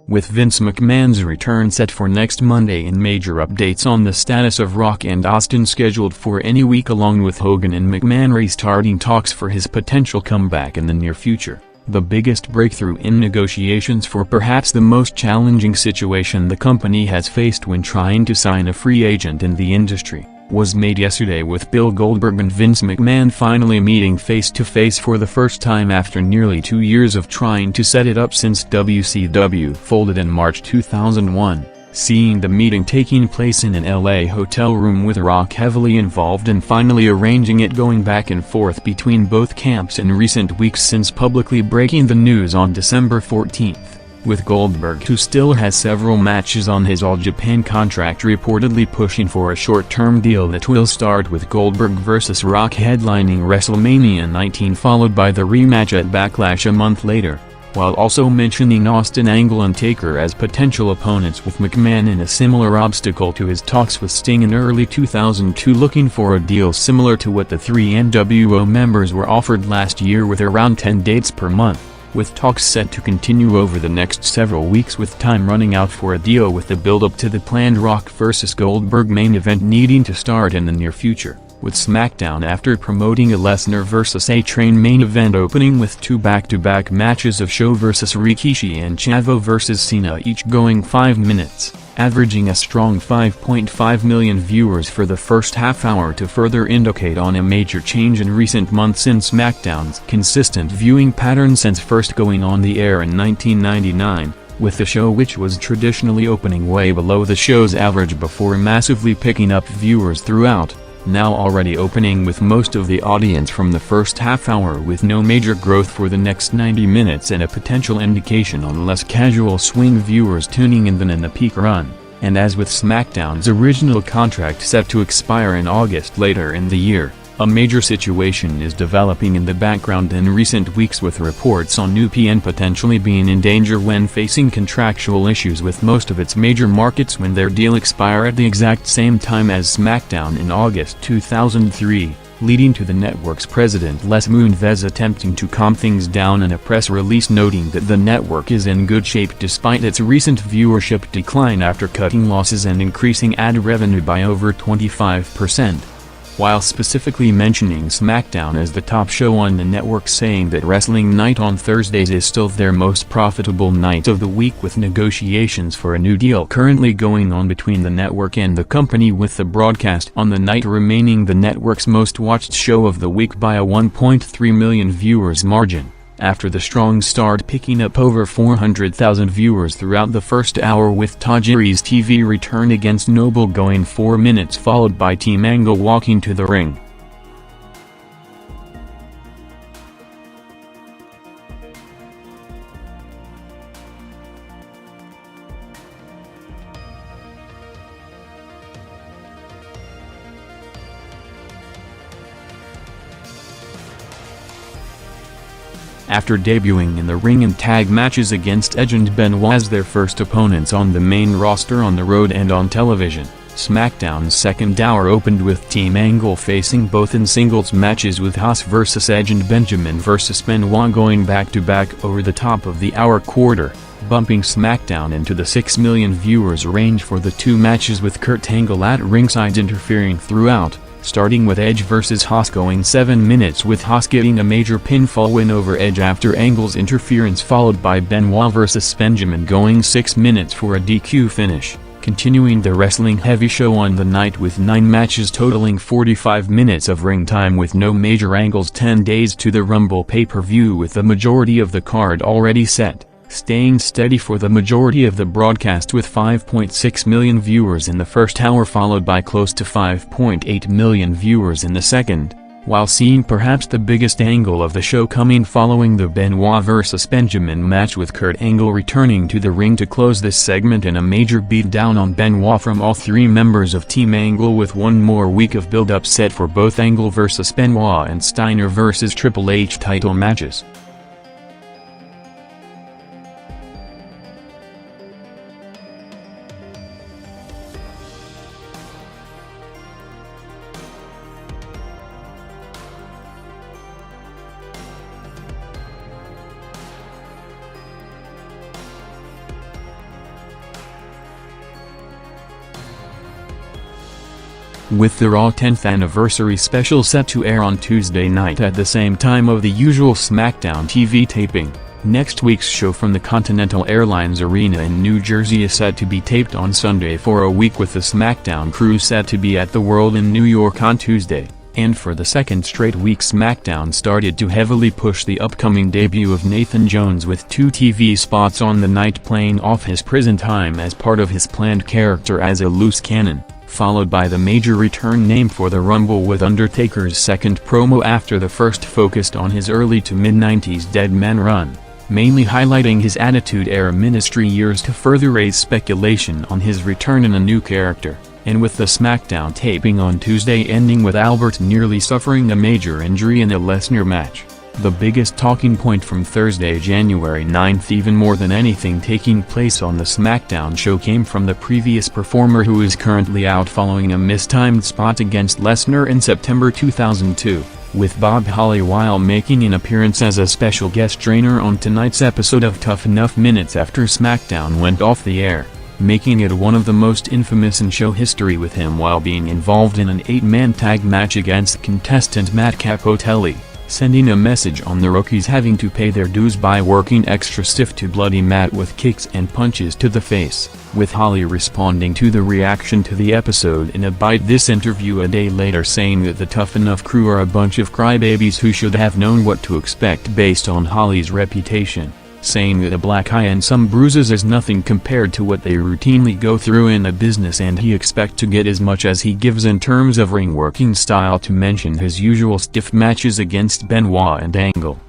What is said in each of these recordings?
With Vince McMahon's return set for next Monday and major updates on the status of Rock and Austin scheduled for any week, along with Hogan and McMahon restarting talks for his potential comeback in the near future. The biggest breakthrough in negotiations for perhaps the most challenging situation the company has faced when trying to sign a free agent in the industry was made yesterday, with Bill Goldberg and Vince McMahon finally meeting face-to-face for the first time after nearly 2 years of trying to set it up since WCW folded in March 2001. Seeing the meeting taking place in an LA hotel room with Rock heavily involved, and finally arranging it going back and forth between both camps in recent weeks since publicly breaking the news on December 14. With Goldberg, who still has several matches on his All Japan contract, reportedly pushing for a short-term deal that will start with Goldberg vs. Rock headlining WrestleMania 19, followed by the rematch at Backlash a month later, while also mentioning Austin, Angle and Taker as potential opponents, with McMahon in a similar obstacle to his talks with Sting in early 2002, looking for a deal similar to what the three NWO members were offered last year, with around 10 dates per month, with talks set to continue over the next several weeks, with time running out for a deal, with the build-up to the planned Rock vs. Goldberg main event needing to start in the near future, with SmackDown after promoting a Lesnar vs. A-Train main event opening with 2 back-to-back matches of Show vs. Rikishi and Chavo vs. Cena, each going 5 minutes, averaging a strong 5.5 million viewers for the first half hour, to further indicate on a major change in recent months in SmackDown's consistent viewing pattern since first going on the air in 1999, with the show, which was traditionally opening way below the show's average before massively picking up viewers throughout, now already opening with most of the audience from the first half hour, with no major growth for the next 90 minutes and a potential indication on less casual swing viewers tuning in than in the peak run. And as with SmackDown's original contract set to expire in August later in the year, a major situation is developing in the background in recent weeks, with reports on New PN potentially being in danger when facing contractual issues with most of its major markets when their deal expire at the exact same time as SmackDown in August 2003, leading to the network's president Les Moonves attempting to calm things down in a press release, noting that the network is in good shape despite its recent viewership decline after cutting losses and increasing ad revenue by over 25%. While specifically mentioning SmackDown as the top show on the network, saying that Wrestling Night on Thursdays is still their most profitable night of the week, with negotiations for a new deal currently going on between the network and the company, with the broadcast on the night remaining the network's most watched show of the week by a 1.3 million viewers margin, after the strong start picking up over 400,000 viewers throughout the first hour, with Tajiri's TV return against Noble going 4 minutes, followed by Team Angle walking to the ring. After debuting in the ring in tag matches against Edge and Benoit as their first opponents on the main roster on the road and on television, SmackDown's second hour opened with Team Angle facing both in singles matches, with Haas vs. Edge and Benjamin vs. Benoit going back-to-back over the top of the hour quarter, bumping SmackDown into the 6 million viewers range for the 2 matches, with Kurt Angle at ringside interfering throughout, starting with Edge vs. Haas going 7 minutes, with Haas getting a major pinfall win over Edge after Angle's interference, followed by Benoit vs. Benjamin going 6 minutes for a DQ finish, continuing the wrestling-heavy show on the night with 9 matches totaling 45 minutes of ring time, with no major angles. 10 days to the Rumble pay-per-view, with the majority of the card already set, staying steady for the majority of the broadcast, with 5.6 million viewers in the first hour, followed by close to 5.8 million viewers in the second, while seeing perhaps the biggest angle of the show coming following the Benoit vs. Benjamin match, with Kurt Angle returning to the ring to close this segment and a major beatdown on Benoit from all 3 members of Team Angle, with one more week of build-up set for both Angle vs. Benoit and Steiner vs. Triple H title matches. with the Raw 10th anniversary special set to air on Tuesday night at the same time of the usual SmackDown TV taping. Next week's show from the Continental Airlines Arena in New Jersey is set to be taped on Sunday for a week, with the SmackDown crew set to be at the World in New York on Tuesday. And for the second straight week, SmackDown started to heavily push the upcoming debut of Nathan Jones, with 2 TV spots on the night playing off his prison time as part of his planned character as a loose cannon, followed by the major return name for the Rumble, with Undertaker's second promo after the first focused on his early to mid-90s Dead Man run, mainly highlighting his Attitude Era Ministry years to further raise speculation on his return in a new character. And with the SmackDown taping on Tuesday ending with Albert nearly suffering a major injury in a Lesnar match, the biggest talking point from Thursday, January 9th, even more than anything taking place on the SmackDown show, came from the previous performer, who is currently out following a mistimed spot against Lesnar in September 2002, with Bob Holly while making an appearance as a special guest trainer on tonight's episode of Tough Enough minutes after SmackDown went off the air, making it one of the most infamous in show history, with him while being involved in an 8-man tag match against contestant Matt Capotelli, sending a message on the rookies having to pay their dues by working extra stiff to bloody Matt with kicks and punches to the face, with Holly responding to the reaction to the episode in a Bite This interview a day later, saying that the Tough Enough crew are a bunch of crybabies who should have known what to expect based on Holly's reputation, saying that a black eye and some bruises is nothing compared to what they routinely go through in a business, and he expects to get as much as he gives in terms of ring working style, to mention his usual stiff matches against Benoit and Angle.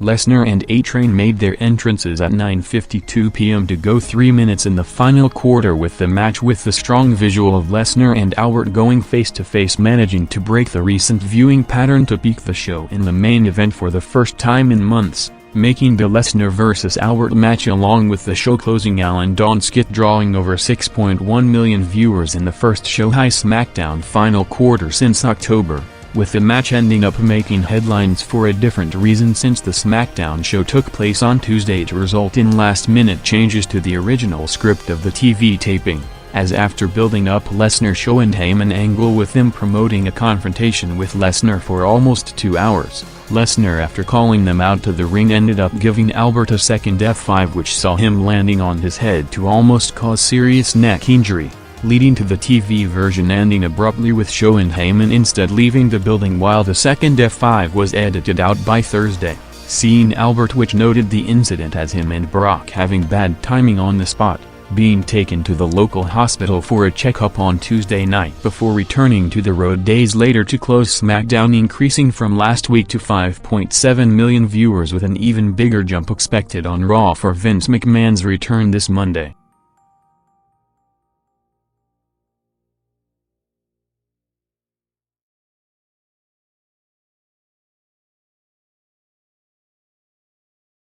Lesnar and A-Train made their entrances at 9:52 p.m. to go 3 minutes in the final quarter, with the match with the strong visual of Lesnar and Albert going face-to-face, managing to break the recent viewing pattern to peak the show in the main event for the first time in months, making the Lesnar vs. Albert match along with the show-closing Alan Dawn skit drawing over 6.1 million viewers in the first show-high SmackDown final quarter since October, with the match ending up making headlines for a different reason, since the SmackDown show took place on Tuesday to result in last-minute changes to the original script of the TV taping, as after building up Lesnar show and Heyman angle with them promoting a confrontation with Lesnar for almost 2 hours, Lesnar, after calling them out to the ring, ended up giving Albert a second F5, which saw him landing on his head to almost cause serious neck injury, leading to the TV version ending abruptly with Show and Heyman instead leaving the building, while the second F5 was edited out by Thursday, seeing Albert, which noted the incident as him and Brock having bad timing on the spot, being taken to the local hospital for a checkup on Tuesday night before returning to the road days later to close SmackDown, increasing from last week to 5.7 million viewers, with an even bigger jump expected on Raw for Vince McMahon's return this Monday.